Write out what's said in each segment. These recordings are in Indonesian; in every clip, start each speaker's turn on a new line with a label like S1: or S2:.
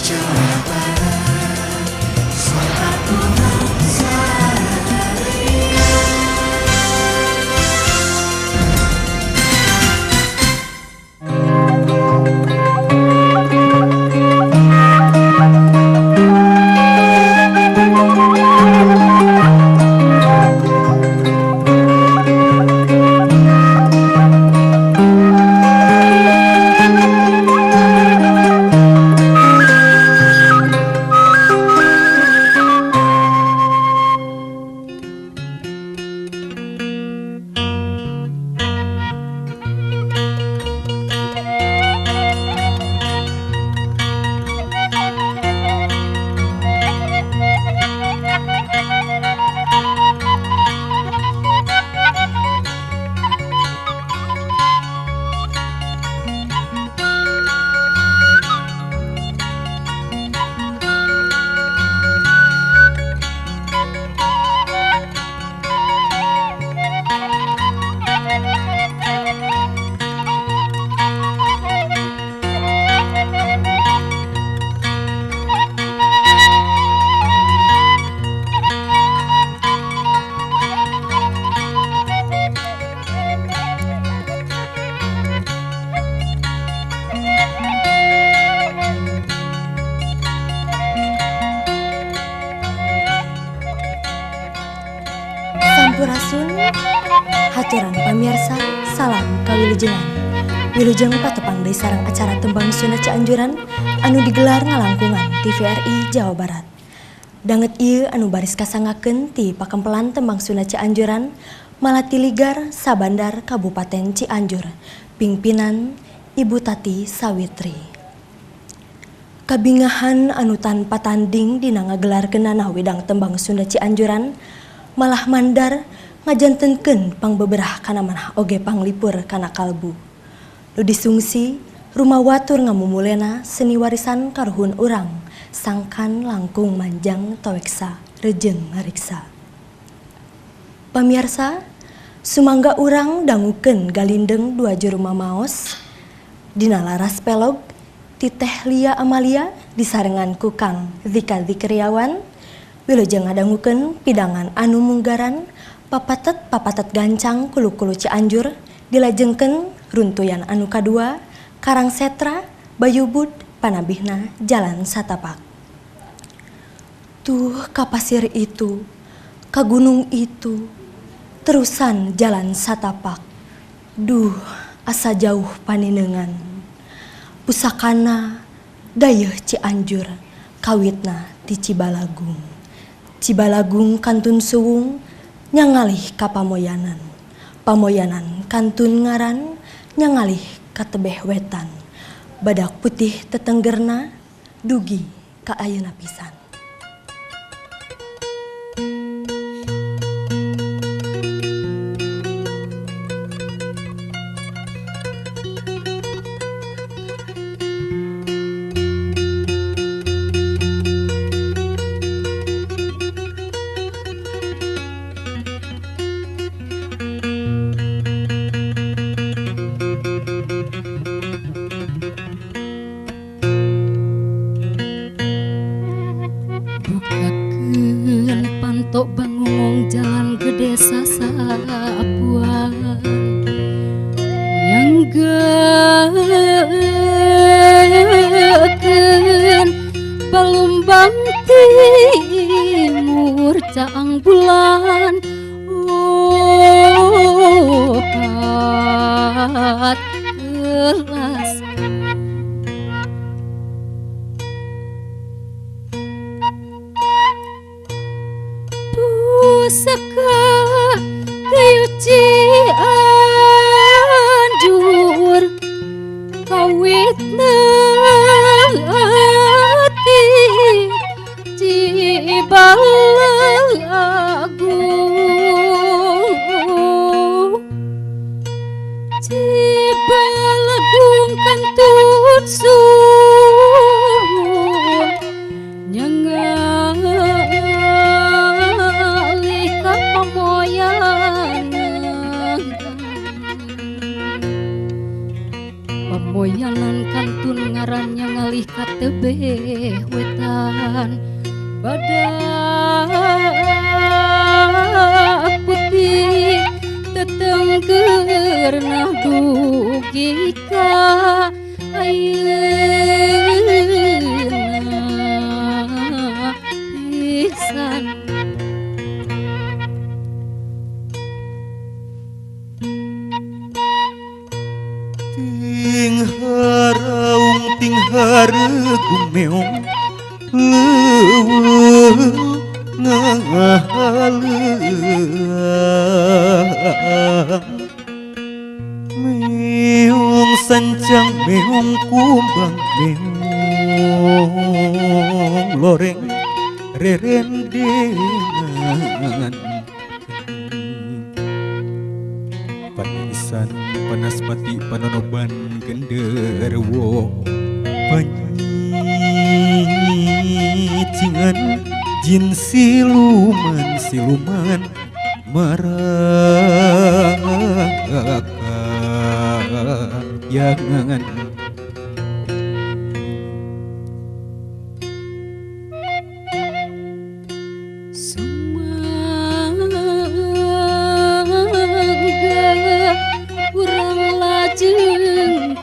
S1: Jawa Barat, suaraku bangsa.
S2: Sampurasun, haturan pamirsa, salam kawilujengan. Wilujeng patepang deui sareng acara tembang Sunda Cianjuran anu digelar ngalangkungan TVRI Jawa Barat. Danget ieu anu baris kasangakeun ti Pakempelan Tembang Sunda Cianjuran Malatiligar Sabandar Kabupaten Cianjur, pingpinan Ibu Tati Sawitri. Kabingahan anu tanpa tanding dina ngagelarkeunana widang tembang Sunda Cianjuran malah mandar ngajantenkeun pangbeberah kana manah oge panglipur kana kalbu. Nu disungsi rumah watur ngamumulena seni warisan karuhun urang sangkan langkung manjang taweksa rejeng ngariksa. Pamirsa, sumangga urang dangukeun galindeng dua juru mamaos dina laras pelog ti Teh Lia Amalia disarengan ku Kang Zika Zikriawan. Wilujeng ngadangukeun pidangan anu munggaran papatet gancang kulu-kulu Cianjur dilajengkeun runtuyan anu kadua Karang Setra Bayubud panabihna Jalan Satapak. Tuh ka pasir itu, ka gunung itu, terusan Jalan Satapak. Duh asa jauh paninengan. Pusakana dayeuh Cianjur kawitna ti Cibalagung. Cibalagung kantun suwung nyangalih ka Pamoyanan. Pamoyanan kantun ngaran nyangalih ka tebeh wetan. Badak putih tetenggerna dugi ka ayeuna pisan.
S3: Tok bangungong jalan gede sasapuan yang geukeun palumbang timur caang bulan opat gelas pusaka kayu Cianjur kawitna ati Cibalagung Cibalagung kantun suwung nyangalih ka Pamoyanan moyanan kantun ngarannya ngalih ka tebeh wetan badak putih tetengkeurna dugi ka ayeuna pisan.
S4: Ting haraung ting haregung meong leuweung ngahaleang meong sancang meong kumbang meong loreng rerendengan panisan panaspati panonoban genderuwo panyicingan jin siluman marakayangan
S3: urang lajengkeun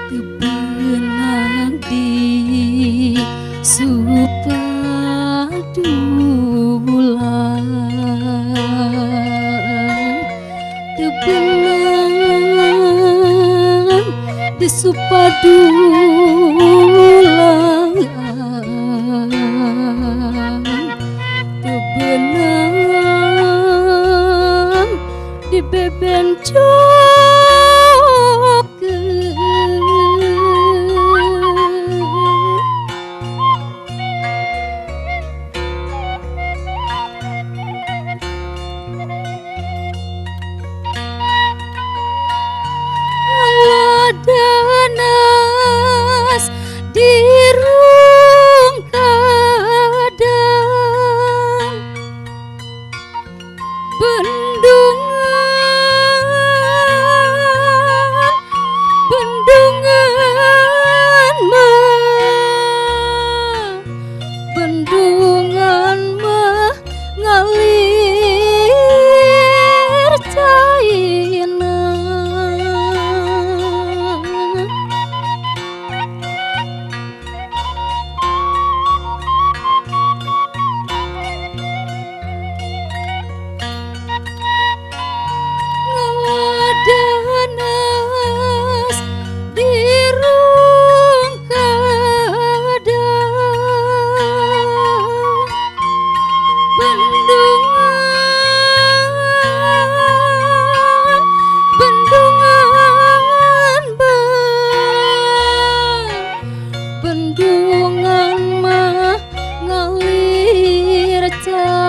S3: beunang di supadulang teu beunang di supadulang teu beunang di bebencokeun. Danas dirung kadang bendungan mah ngalir caina. Danas dirung kadang bendungan mah ngalir caina.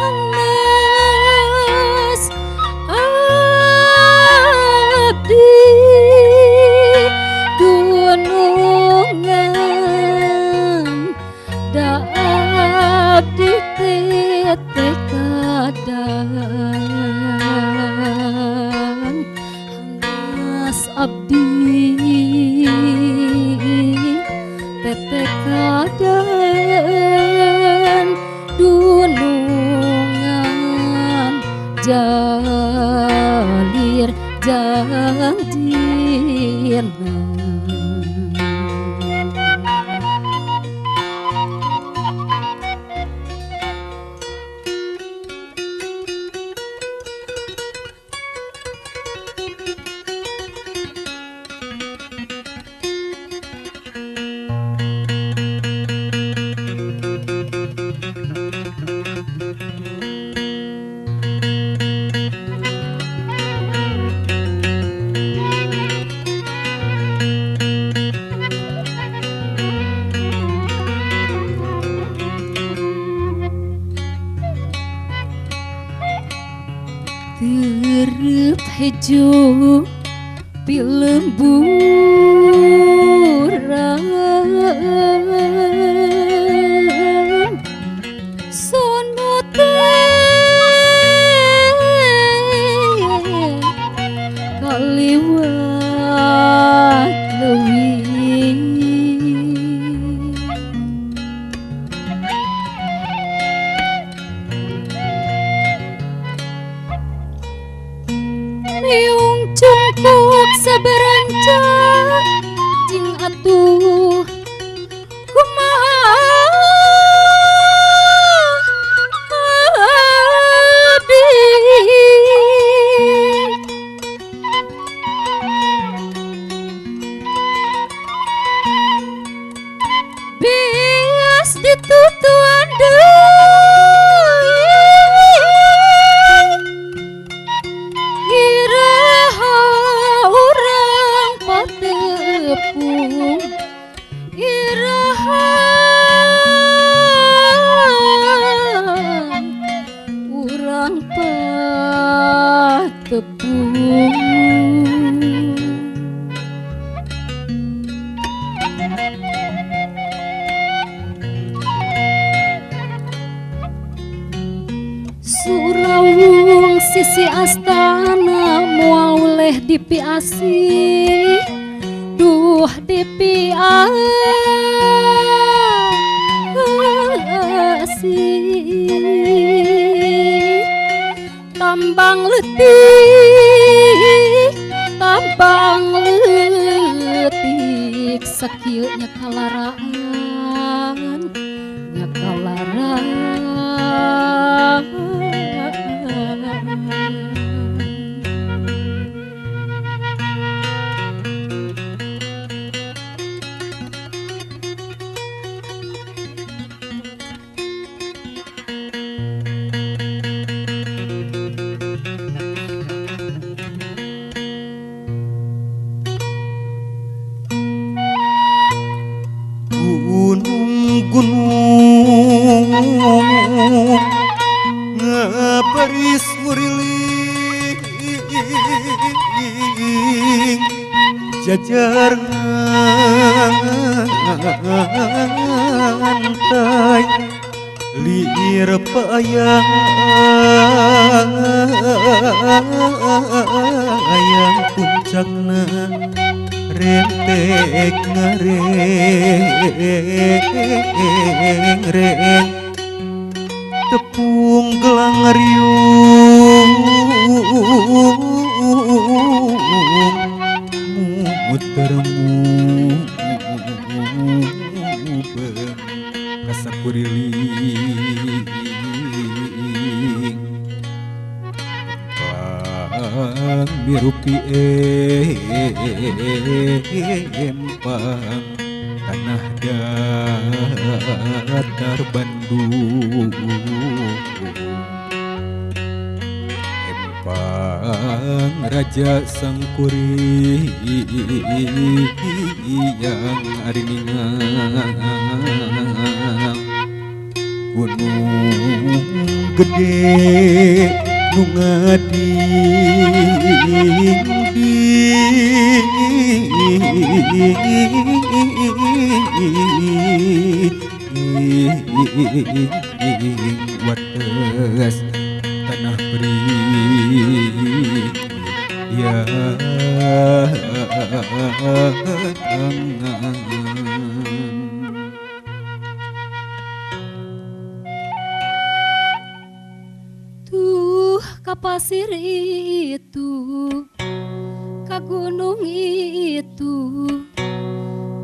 S3: Hanas abdi dunungan da abdi tete kadang hanas abdi tete kadang dunungan jalir jantina. Terep hejo pilemburan sono teh kaliwat leuwih Miung cungkuk saberanca jing atuh kumaha abdi bias ditutuan iraha urang patepung iraha urang patepung Surawung sisi astana moal leh dipiasi duh dipiasi tambang letik sakieu nya kalaraan nya kalaraan
S4: gunung-gunung ngabaris nguriling jajar ngantai liir ayang puncakna rentek ngareng tepung gelang riung muter mubeng kasakuriling mirupi empang tanah datar Bandung empang Raja Sangkuri yang ariningang gunung gede nu ngading wates tanah beri ya tangan
S3: ka pasir itu, ka gunung itu,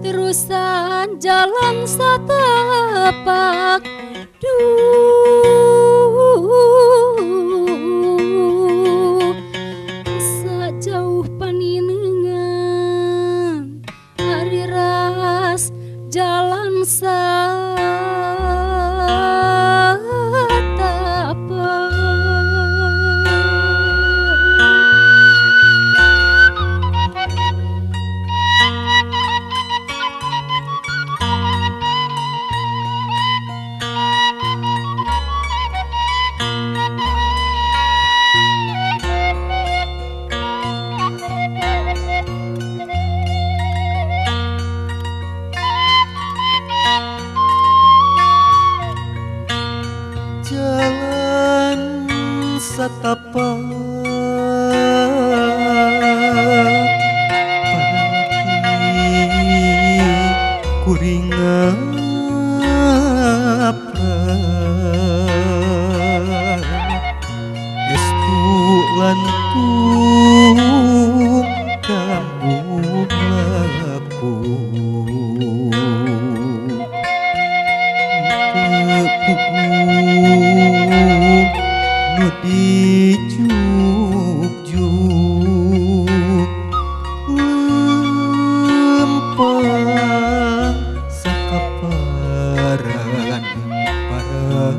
S3: terusan jalan setapak sejauh paninengan hari ras jalan
S4: kamu aku nu dijuk-juk lempeng sakaparan paran.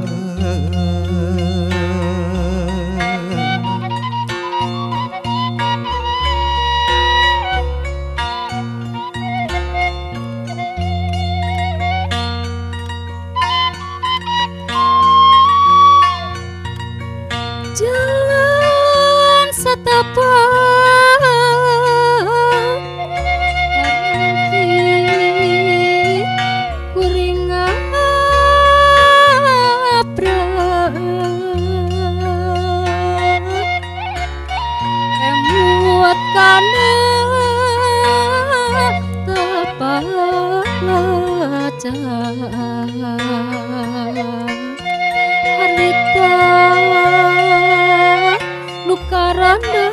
S3: Jalan setapak Arti kuring ngaprak Emut kana tepak laca harita nu karanda